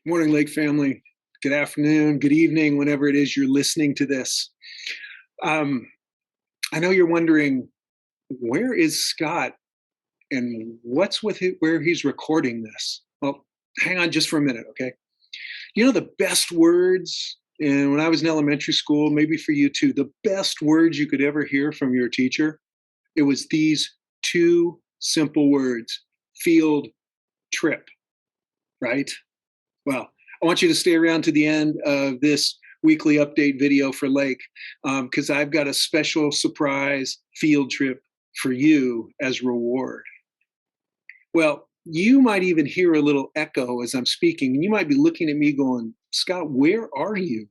Morning, Lake family. Good afternoon, good evening, whenever it is you're listening to this. Um, I know you're wondering, where is Scott and what's with where he's recording this? Well, hang on just for a minute, okay? You know the best words, and when I was in elementary school, maybe for you too, the best words you could ever hear from your teacher, it was these two simple words: field trip, right? Well, I want you to stay around to the end of this weekly update video for Lake, because I've got a special surprise field trip for you as reward. Well, you might even hear a little echo as I'm speaking, and you might be looking at me going, Scott, where are you?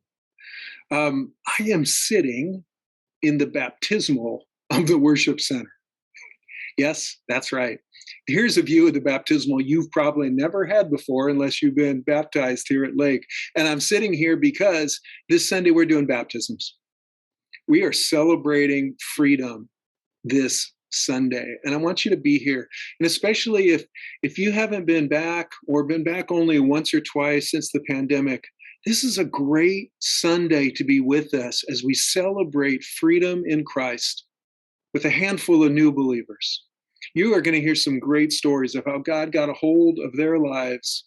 I am sitting in the baptismal of the worship center. Yes, that's right. Here's a view of the baptismal you've probably never had before unless you've been baptized here at Lake. And I'm sitting here because this Sunday we're doing baptisms. We are celebrating freedom this Sunday. And I want you to be here. And especially if you haven't been back or been back only once or twice since the pandemic, this is a great Sunday to be with us as we celebrate freedom in Christ with a handful of new believers. You are going to hear some great stories of how God got a hold of their lives,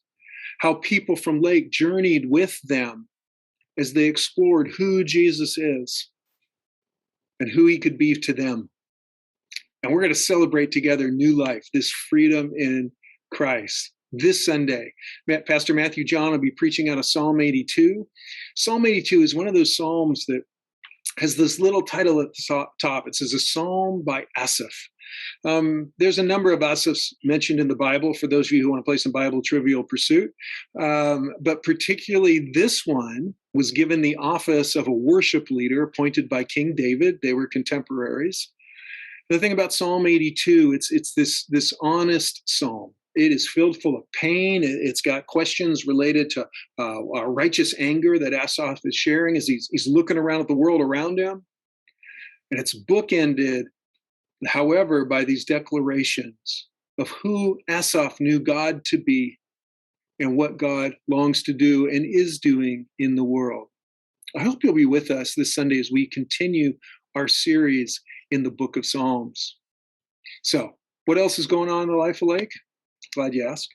how people from Lake journeyed with them as they explored who Jesus is and who he could be to them. And we're going to celebrate together new life, this freedom in Christ. This Sunday, Pastor Mathew John will be preaching out of Psalm 82. Psalm 82 is one of those psalms that has this little title at the top. It says, a psalm by Asaph. There's a number of Asaphs mentioned in the Bible for those of you who want to play some Bible Trivial Pursuit. But particularly this one was given the office of a worship leader appointed by King David. They were contemporaries. The thing about Psalm 82, it's this honest psalm. It is filled full of pain. It's got questions related to righteous anger that Asaph is sharing as he's looking around at the world around him. And it's bookended, however, by these declarations of who Asaph knew God to be and what God longs to do and is doing in the world. I hope you'll be with us this Sunday as we continue our series in the book of Psalms. So, what else is going on in the life of Lake? Glad you asked.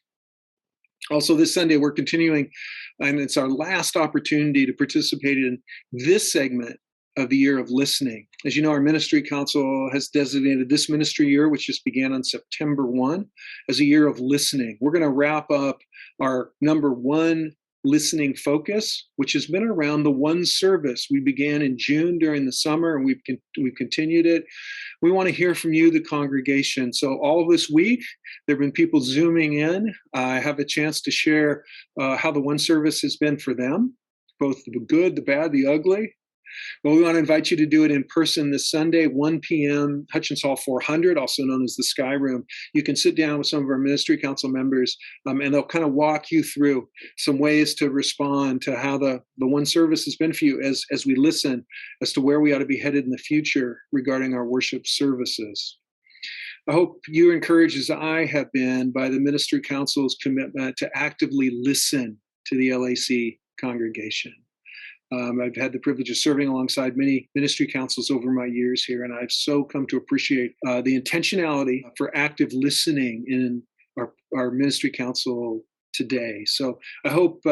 Also, this Sunday, we're continuing, and it's our last opportunity to participate in this segment of the year of listening. As you know, our ministry council has designated this ministry year, which just began on September 1, as a year of listening. We're going to wrap up our number one listening focus, which has been around the one service we began in June during the summer, and we've continued it. We want to hear from you, the congregation. So all this week, there have been people Zooming in. I have a chance to share how the one service has been for them, both the good, the bad, the ugly. Well, we want to invite you to do it in person this Sunday, 1 p.m., Hutchins Hall 400, also known as the Sky Room. You can sit down with some of our ministry council members, and they'll kind of walk you through some ways to respond to how the one service has been for you as we listen as to where we ought to be headed in the future regarding our worship services. I hope you're encouraged, as I have been, by the ministry council's commitment to actively listen to the LAC congregation. I've had the privilege of serving alongside many ministry councils over my years here, and I've so come to appreciate the intentionality for active listening in our ministry council today. So I hope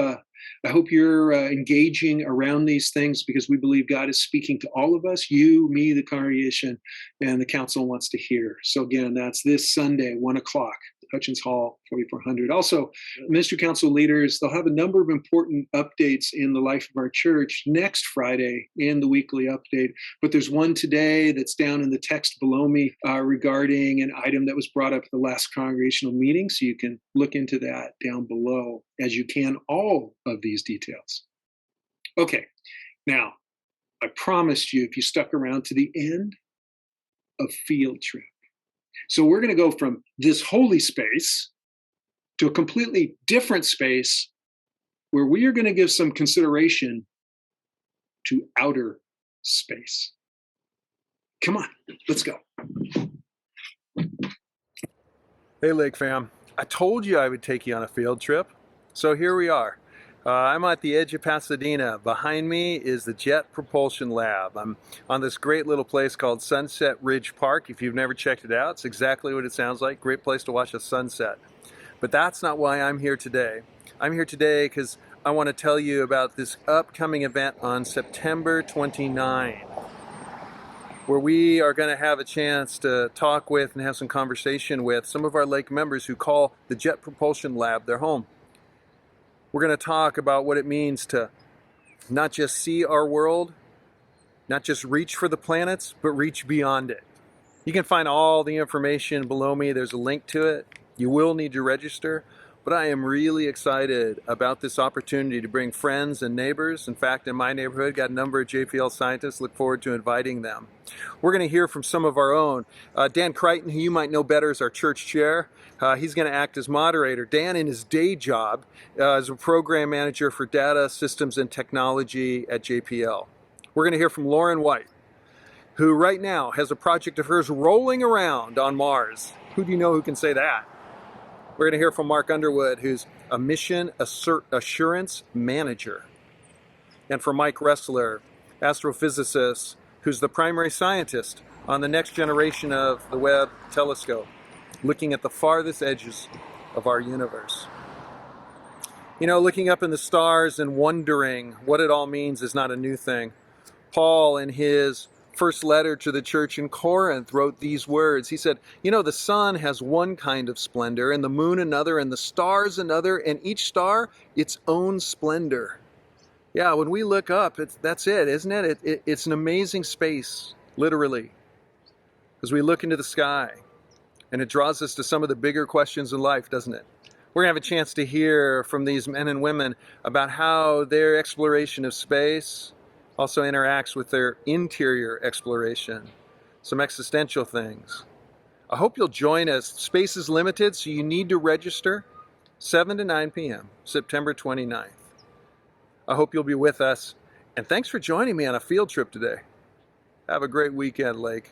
you're engaging around these things, because we believe God is speaking to all of us, you, me, the congregation, and the council wants to hear. So again, that's this Sunday, 1 o'clock. Hutchins Hall, 4400. Also, ministry council leaders, they'll have a number of important updates in the life of our church next Friday in the weekly update. But there's one today that's down in the text below me regarding an item that was brought up at the last congregational meeting. So you can look into that down below, as you can all of these details. Okay, now, I promised you, if you stuck around to the end, a field trip. So we're going to go from this holy space to a completely different space where we are going to give some consideration to outer space. Come on, let's go. Hey, Lake fam. I told you I would take you on a field trip. So here we are. I'm at the edge of Pasadena. Behind me is the Jet Propulsion Lab. I'm on this great little place called Sunset Ridge Park. If you've never checked it out, it's exactly what it sounds like. Great place to watch a sunset. But that's not why I'm here today. I'm here today because I want to tell you about this upcoming event on September 29, where we are going to have a chance to talk with and have some conversation with some of our lake members who call the Jet Propulsion Lab their home. We're going to talk about what it means to not just see our world, not just reach for the planets, but reach beyond it. You can find all the information below me. There's a link to it. You will need to register, but I am really excited about this opportunity to bring friends and neighbors. In fact, in my neighborhood, got a number of JPL scientists. Look forward to inviting them. We're going to hear from some of our own. Dan Crichton, who you might know better as our church chair, he's going to act as moderator. Dan, in his day job, is a program manager for data systems and technology at JPL. We're going to hear from Lauren White, who right now has a project of hers rolling around on Mars. Who do you know who can say that? We're going to hear from Mark Underwood, who's a mission assurance manager. And from Mike Ressler, astrophysicist, who's the primary scientist on the next generation of the Webb telescope, looking at the farthest edges of our universe. You know, looking up in the stars and wondering what it all means is not a new thing. Paul, in his first letter to the church in Corinth, wrote these words. He said, you know, the sun has one kind of splendor, and the moon another, and the stars another, and each star its own splendor. Yeah, when we look up, that's it, isn't it? It's an amazing space, literally, as we look into the sky, and it draws us to some of the bigger questions in life, doesn't it? We're going to have a chance to hear from these men and women about how their exploration of space also interacts with their interior exploration, some existential things. I hope you'll join us. Space is limited, so you need to register. 7 to 9 p.m., September 29th. I hope you'll be with us, and thanks for joining me on a field trip today. Have a great weekend, Lake.